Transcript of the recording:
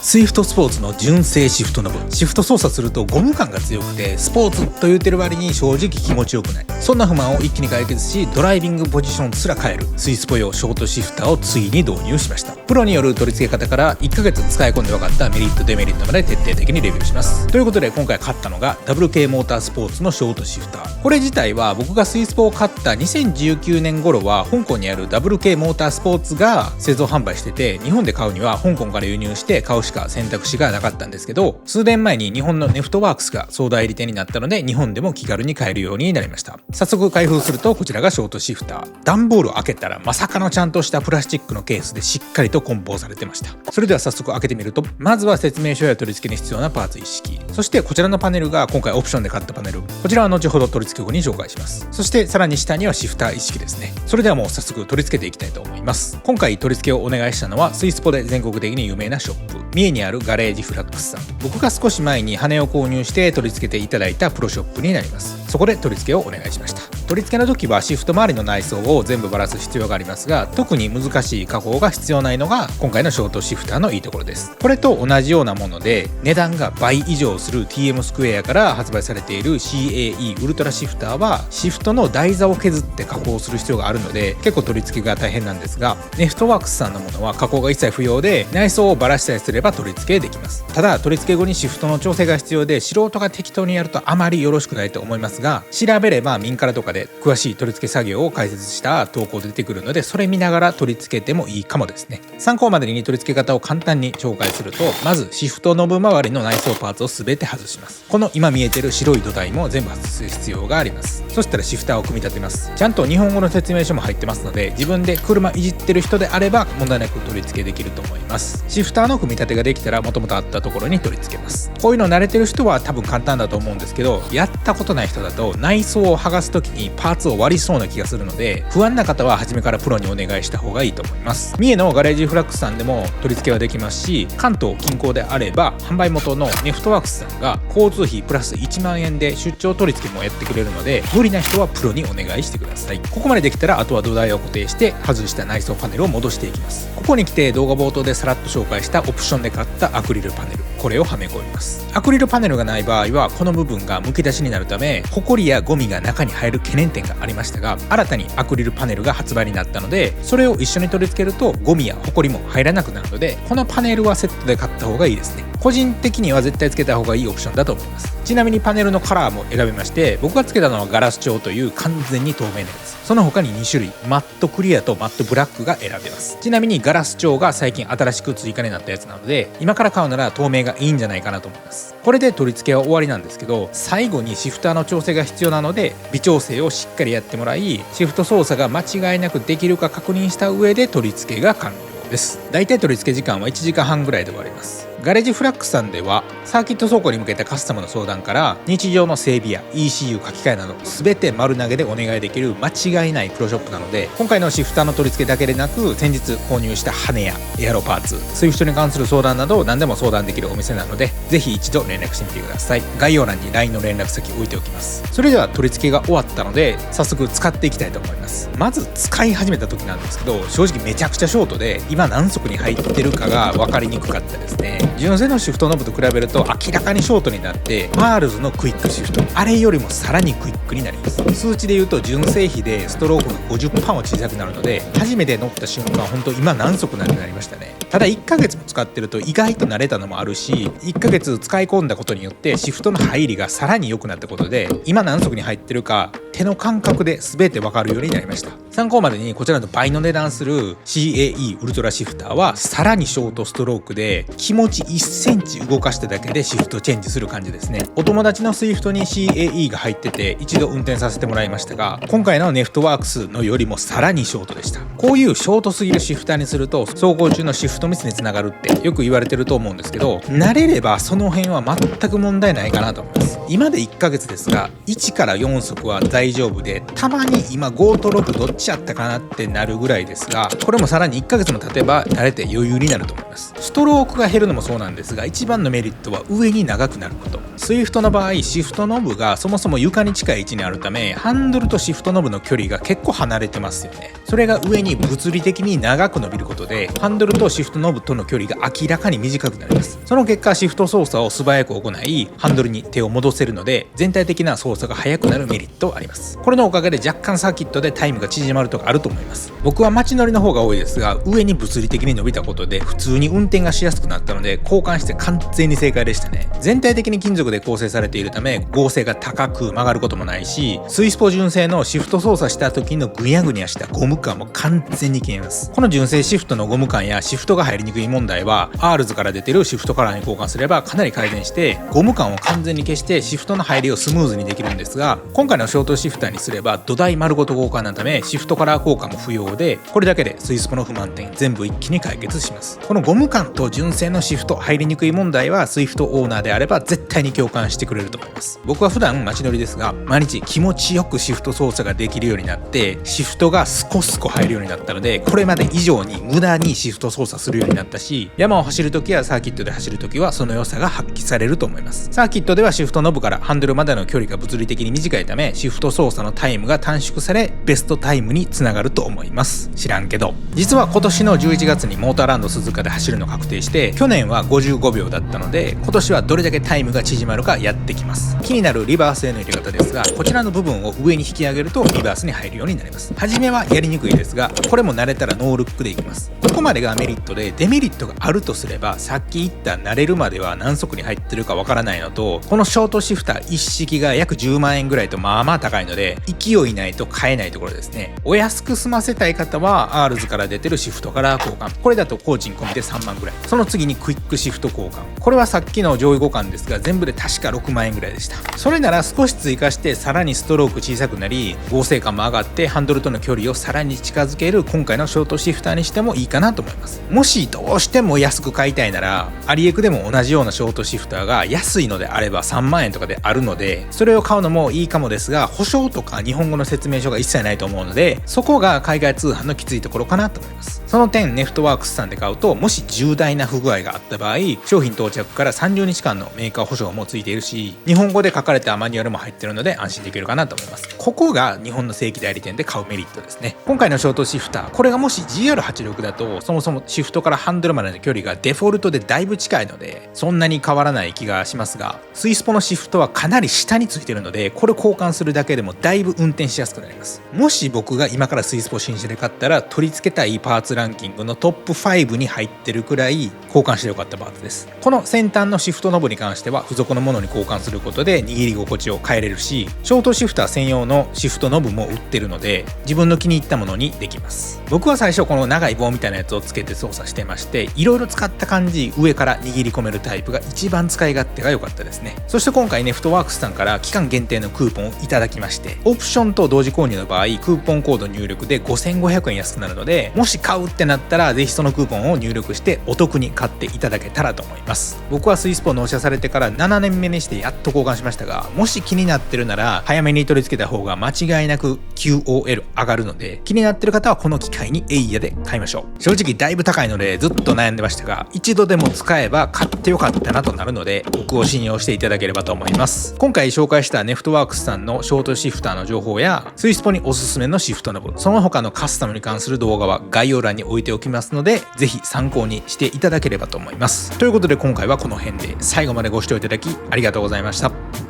スイフトスポーツの純正シフトノブ。シフト操作するとゴム感が強くてスポーツと言ってる割に正直気持ちよくない。そんな不満を一気に解決し、ドライビングポジションすら変えるスイスポ用ショートシフターをついに導入しました。プロによる取り付け方から1ヶ月使い込んで分かったメリットデメリットまで徹底的にレビューします。ということで今回買ったのが WK モータースポーツのショートシフター。これ自体は僕がスイスポを買った2019年頃は香港にある WK モータースポーツが製造販売してて、日本で買うには香港から輸入して買うしか選択肢がなかったんですけど、数年前に日本のネフトワークスが総代理店になったので日本でも気軽に買えるようになりました。早速開封するとこちらがショートシフター。段ボールを開けたらまさかのちゃんとしたプラスチックのケースでしっかりと梱包されてました。それでは早速開けてみると、まずは説明書や取り付けに必要なパーツ一式、そしてこちらのパネルが今回オプションで買ったパネル。こちらは後ほど取り付け後に紹介します。そしてさらに下にはシフター一式ですね。それではもう早速取り付けていきたいと思います。今回取り付けをお願いしたのはスイスポで全国的に有名なショップ、三重にあるガレージフラックスさん。僕が少し前に羽を購入して取り付けていただいたプロショップになります。そこで取り付けをお願いしました。取り付けの時はシフト周りの内装を全部バラす必要がありますが、特に難しい加工が必要ないのが今回のショートシフターのいいところです。これと同じようなもので値段が倍以上する TM スクエアから発売されている CAE ウルトラシフターはシフトの台座を削って加工する必要があるので結構取り付けが大変なんですが、ネフトワークスさんのものは加工が一切不要で内装をバラしたりすれば取り付けできます。ただ取り付け後にシフトの調整が必要で、素人が適当にやるとあまりよろしくないと思いますが、調べれば民からとかで詳しい取り付け作業を解説した投稿で出てくるので、それ見ながら取り付けてもいいかもですね。参考までに取り付け方を簡単に紹介すると、まずシフトノブ周りの内装パーツを全て外します。この今見えてる白い土台も全部外す必要があります。そしたらシフターを組み立てます。ちゃんと日本語の説明書も入ってますので、自分で車いじってる人であれば問題なく取り付けできると思います。シフターの組み立てができたら元々あったところに取り付けます。こういうの慣れてる人は多分簡単だと思うんですけど、やったことない人だと内装を剥がす時にパーツを割りそうな気がするので、不安な方は初めからプロにお願いした方がいいと思います。三重のガレージフラックスさんでも取り付けはできますし、関東近郊であれば販売元のネフトワークスさんが交通費プラス1万円で出張取り付けもやってくれるので、無理な人はプロにお願いしてください。ここまでできたらあとは土台を固定して外した内装パネルを戻していきます。ここに来て動画冒頭でさらっと紹介したオプションで買ったアクリルパネル、これをはめ込みます。アクリルパネルがない場合はこの部分がむき出しになるため、ホコリやゴミが中に入る懸念点がありましたが、新たにアクリルパネルが発売になったので、それを一緒に取り付けるとゴミやホコリも入らなくなるので、このパネルはセットで買った方がいいですね。個人的には絶対つけた方がいいオプションだと思います。ちなみにパネルのカラーも選びまして、僕がつけたのはガラス調という完全に透明なやつ。その他に2種類、マットクリアとマットブラックが選べます。ちなみにガラス調が最近新しく追加になったやつなので、今から買うなら透明がいいんじゃないかなと思います。これで取り付けは終わりなんですけど、最後にシフターの調整が必要なので微調整をしっかりやってもらい、シフト操作が間違いなくできるか確認した上で取り付けが完了です。だいたい取り付け時間は1時間半ぐらいで終わります。ガレージフラックスさんではサーキット走行に向けたカスタムの相談から日常の整備や ECU 書き換えなど全て丸投げでお願いできる間違いないプロショップなので、今回のシフターの取り付けだけでなく先日購入した羽やエアロパーツ、スイフトに関する相談など何でも相談できるお店なので、ぜひ一度連絡してみてください。概要欄に LINE の連絡先置いておきます。それでは取り付けが終わったので早速使っていきたいと思います。まず使い始めた時なんですけど、正直めちゃくちゃショートで今何速に入ってるかが分かりにくかったですね。純正のシフトノブと比べると明らかにショートになって、パールズのクイックシフト、あれよりもさらにクイックになります。数値で言うと純正比でストロークが 50% も小さくなるので、初めて乗った瞬間本当今何速なんてなりましたね。ただ1ヶ月も使ってると意外と慣れたのもあるし、1ヶ月使い込んだことによってシフトの入りがさらに良くなったことで、今何速に入ってるか手の感覚で全て分かるようになりました。参考までにこちらの倍の値段する CAE ウルトラシフターはさらにショートストロークで気持ち1センチ動かしただけでシフトチェンジする感じですね。お友達のスイフトに CAE が入ってて一度運転させてもらいましたが、今回のネフトワークスのよりもさらにショートでした。こういうショートすぎるシフターにすると走行中のシフトミスにつながるってよく言われてると思うんですけど、慣れればその辺は全く問題ないかなと思います。今で1ヶ月ですが1から4速は大大丈夫で、たまに今5と6どっちやったかなってなるぐらいですが、これもさらに1ヶ月も経てば慣れて余裕になると思います。ストロークが減るのもそうなんですが、一番のメリットは上に長くなること。スイフトの場合、シフトノブがそもそも床に近い位置にあるため、ハンドルとシフトノブの距離が結構離れてますよね。それが上に物理的に長く伸びることで、ハンドルとシフトノブとの距離が明らかに短くなります。その結果、シフト操作を素早く行い、ハンドルに手を戻せるので、全体的な操作が速くなるメリットあります。これのおかげで若干サーキットでタイムが縮まるとかあると思います。僕は街乗りの方が多いですが、上に物理的に伸びたことで普通に運転がしやすくなったので、交換して完全に正解でしたね。全体的に金属で構成されているため、剛性が高く曲がることもないし、スイスポ純正のシフト操作した時のグニャグニャしたゴム感も完全に消えます。この純正シフトのゴム感やシフトが入りにくい問題は、アールズから出てるシフトカラーに交換すればかなり改善して、ゴム感を完全に消してシフトの入りをスムーズにできるんですが、今回のショートシフターにすれば土台丸ごと交換なため、シフトカラー交換も不要で、これだけでスイスポの不満点全部一気に解決します。このゴム感と純正のシフト入りにくい問題は、スイフトオーナーであれば絶対に共感してくれると思います。僕は普段街乗りですが、毎日気持ちよくシフト操作ができるようになって、シフトがスコスコ入るようになったので、これまで以上に無駄にシフト操作するようになったし、山を走るときやサーキットで走るときはその良さが発揮されると思います。サーキットではシフトノブからハンドルまでの距離が物理的に短いため、シフト操作のタイムが短縮され、ベストタイムにつながると思います。知らんけど。実は今年の11月にモーターランド鈴鹿で走るの確定して、去年は55秒だったので、今年はどれだけタイムが縮まるかやってきます。気になるリバースへの入れ方ですが、こちらの部分を上に引き上げるとリバースに入るようになります。初めはやりにくいですが、これも慣れたらノールックでいきます。ここまでがメリットで、デメリットがあるとすれば、さっき言った慣れるまでは何速に入ってるかわからないのと、このショートシフター一式が約10万円ぐらいとまあまあ高いので、勢いないと買えないところですね。お安く済ませたい方は、アールズから出てるシフトカラー交換。これだと工賃込みで3万ぐらい。その次にクイックシフト交換。これはさっきの上位互換ですが、全部で確か6万円ぐらいでした。それなら少し追加して、さらにストローク小さくなり、剛性感も上がって、ハンドルとの距離をさらに近づける今回のショートシフターにしてもいいかなと思います。もしどうしても安く買いたいなら、アリエクでも同じようなショートシフターが安いのであれば3万円とかであるので、それを買うのもいいかもですが、保証とか日本語の説明書が一切ないと思うので、そこが海外通販のきついところかなと思います。その点、ネフトワークスさんで買うと、もし重大な不具合があった場合、商品到着から30日間のメーカー保証もついているし、日本語で書かれたマニュアルも入っているので安心できるかなと思います。ここが日本の正規代理店で買うメリットですね。今回のショートシフター、これがもし GR86 だと、そもそもシフトからハンドルまでの距離がデフォルトでだいぶ近いので、そんなに変わらない気がしますが、スイスポのシフトはかなり下についているので、これ交換するだけでもだいぶ運転しやすくなります。もし僕が今からスイスポ新車で買ったら、取り付けたいパーツランキングのトップ5に入ってるくらい交換してよかったパーツです。この先端のシフトノブに関しては付属のものに交換することで握り心地を変えれるし、ショートシフター専用のシフトノブも売ってるので、自分の気に入ったものにできます。僕は最初この長い棒みたいなやつをつけて操作してまして、いろいろ使った感じ、上から握り込めるタイプが一番使い勝手が良かったですね。そして今回ネフトワークスさんから期間限定のクーポンをいただきまして、オプションと同時購入の場合クーポンコード入力で5500円安くなるので、もし買うってなったらぜひそのクーポンを入力してお得に買っていただけたらと思います。僕はスイスポ納車されてから7年目にしてやっと交換しましたが、もし気になってるなら早めに取り付けた方が間違いなく QOL 上がるので、気になってる方はこの機会にエイヤで買いましょう。正直だいぶ高いのでずっと悩んでましたが、一度でも使えば買ってよかったなとなるので、僕を信用していただければと思います。今回紹介したネフトワークスさんのショートシフターの情報や、スイスポにおすすめのシフトノブ、その他のカスタムに関する動画は概要欄に置いておきますので、ぜひ参考にしていただければと思います。ということで今回はこの辺で、最後までご視聴いただきありがとうございました。